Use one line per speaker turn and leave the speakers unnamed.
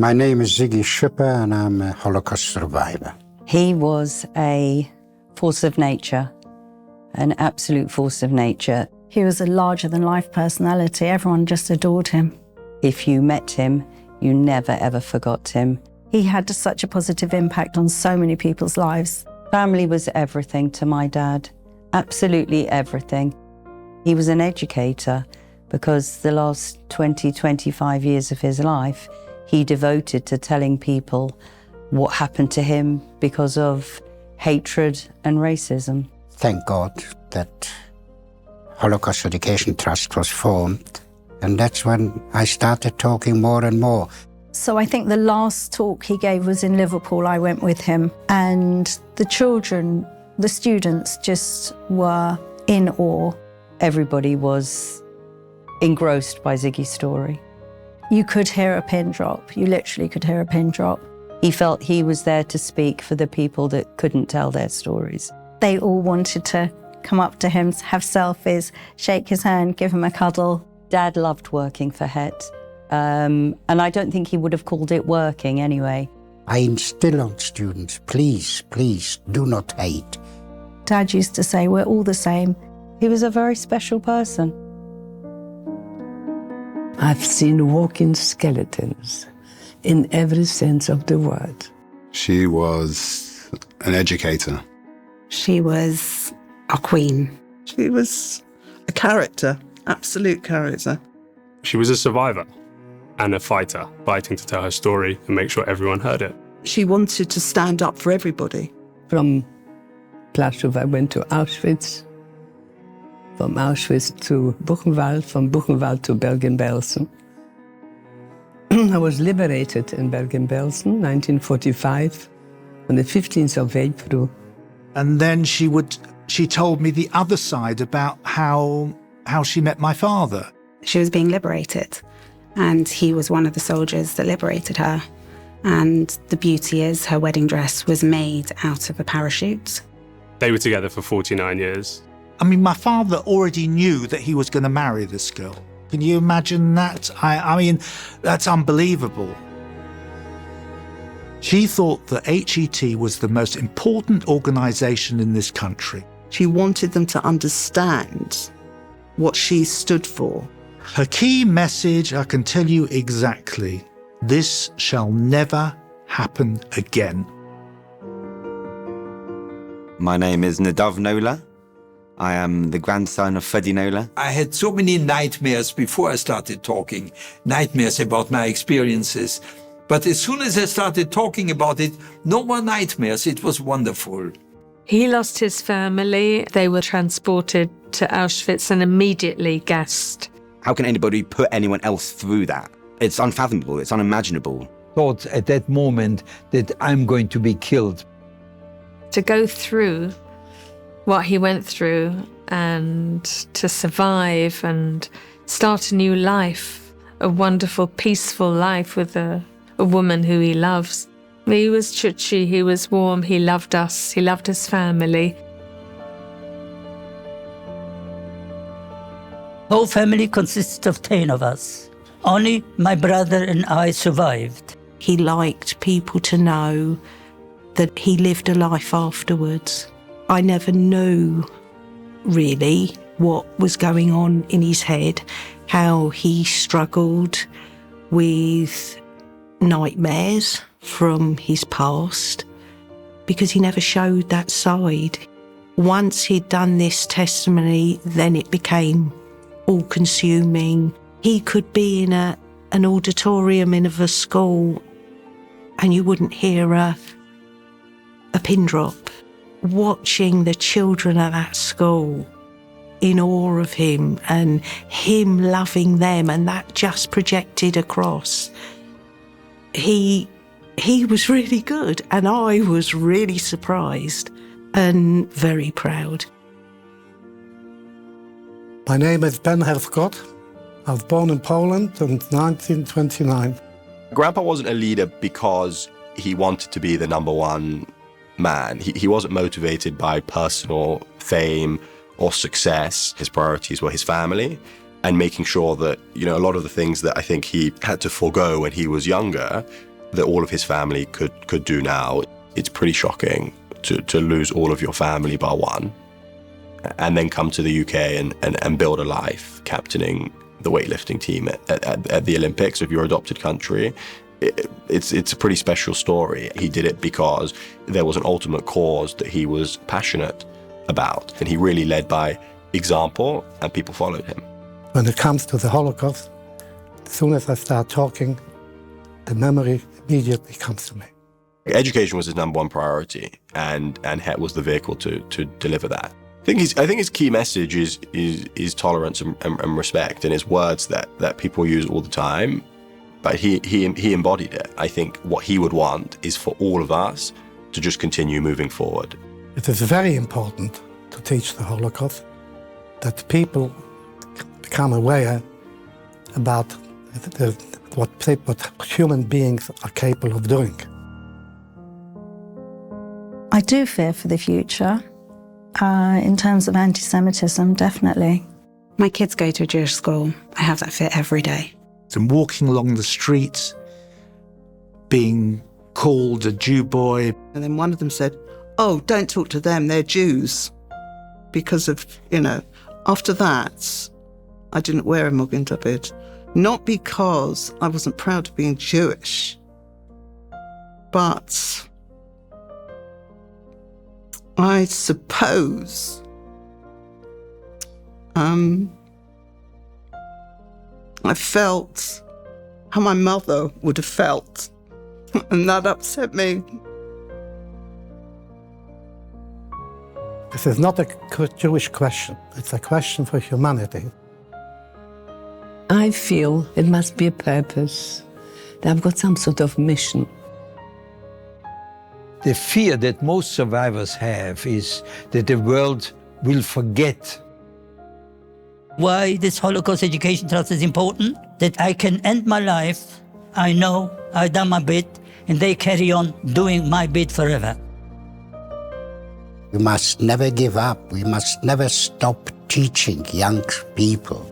My name is Ziggy Shipper and I'm a Holocaust survivor.
He was a force of nature, an absolute force of nature.
He was a larger-than-life personality. Everyone just adored him.
If you met him, you never ever forgot him.
He had such a positive impact on so many people's lives.
Family was everything to my dad, absolutely everything. He was an educator because the last 20, 25 years of his life, he devoted to telling people what happened to him because of hatred and racism.
Thank God that Holocaust Education Trust was formed, and that's when I started talking more and more.
So I think the last talk he gave was in Liverpool. I went with him, and the children, the students just were in awe.
Everybody was engrossed by Ziggy's story.
You could hear a pin drop. You literally could hear a pin drop.
He felt he was there to speak for the people that couldn't tell their stories.
They all wanted to come up to him, have selfies, shake his hand, give him a cuddle.
Dad loved working for Het, and I don't think he would have called it working anyway.
I instill on students, please, please, do not hate.
Dad used to say, we're all the same.
He was a very special person.
I've seen walking skeletons in every sense of the word.
She was an educator.
She was a queen.
She was a character, absolute character.
She was a survivor and a fighter, fighting to tell her story and make sure everyone heard it.
She wanted to stand up for everybody.
From Plaszow, I went to Auschwitz. From Auschwitz to Buchenwald, from Buchenwald to Bergen-Belsen. I was liberated in Bergen-Belsen, 1945, on the 15th of April.
And then she told me the other side about how she met my father.
She was being liberated, and he was one of the soldiers that liberated her. And the beauty is her wedding dress was made out of a parachute.
They were together for 49 years.
I mean, my father already knew that he was going to marry this girl. Can you imagine that? I mean, that's unbelievable. She thought that HET was the most important organisation in this country.
She wanted them to understand what she stood for.
Her key message, I can tell you exactly, this shall never happen again.
My name is Nadav Nadav. I am the grandson of Freddie Nadav.
I had so many nightmares before I started talking, nightmares about my experiences. But as soon as I started talking about it, no more nightmares. It was wonderful.
He lost his family. They were transported to Auschwitz and immediately gassed.
How can anybody put anyone else through that? It's unfathomable. It's unimaginable.
Thought at that moment that I'm going to be killed.
To go through what he went through and to survive and start a new life, a wonderful, peaceful life with a woman who he loves. He was chuchi, he was warm, he loved us, he loved his family.
Whole family consisted of 10 of us. Only my brother and I survived.
He liked people to know that he lived a life afterwards. I never knew really what was going on in his head, how he struggled with nightmares from his past, because he never showed that side. Once he'd done this testimony, then it became all-consuming. He could be in an auditorium in a school and you wouldn't hear a pin drop. Watching the children at that school in awe of him and him loving them, and that just projected across. He was really good, and I was really surprised and very proud.
My name is Ben Helfgott. I was born in Poland in 1929.
Grandpa wasn't a leader because he wanted to be the number one man. He wasn't motivated by personal fame or success. His priorities were his family and making sure that, a lot of the things that I think he had to forego when he was younger, that all of his family could do now. It's pretty shocking to lose all of your family bar one and then come to the UK and build a life captaining the weightlifting team at the Olympics of your adopted country. It's a pretty special story. He did it because there was an ultimate cause that he was passionate about, and he really led by example, and people followed him.
When it comes to the Holocaust, as soon as I start talking, the memory immediately comes to me.
Education was his number one priority, and Het was the vehicle to deliver that. I think his key message is tolerance and respect, and his words that people use all the time. But he embodied it. I think what he would want is for all of us to just continue moving forward.
It is very important to teach the Holocaust, that people become aware about what human beings are capable of doing.
I do fear for the future in terms of anti-Semitism, definitely.
My kids go to a Jewish school. I have that fear every day.
And walking along the streets, being called a Jew boy.
And then one of them said, "Oh, don't talk to them, they're Jews." Because of, after that, I didn't wear a Magen David. Not because I wasn't proud of being Jewish, but I suppose I felt how my mother would have felt, and that upset me.
This is not a Jewish question, it's a question for humanity.
I feel it must be a purpose. They've got some sort of mission.
The fear that most survivors have is that the world will forget.
Why this Holocaust Education Trust is important? That I can end my life, I know I've done my bit, and they carry on doing my bit forever.
We must never give up. We must never stop teaching young people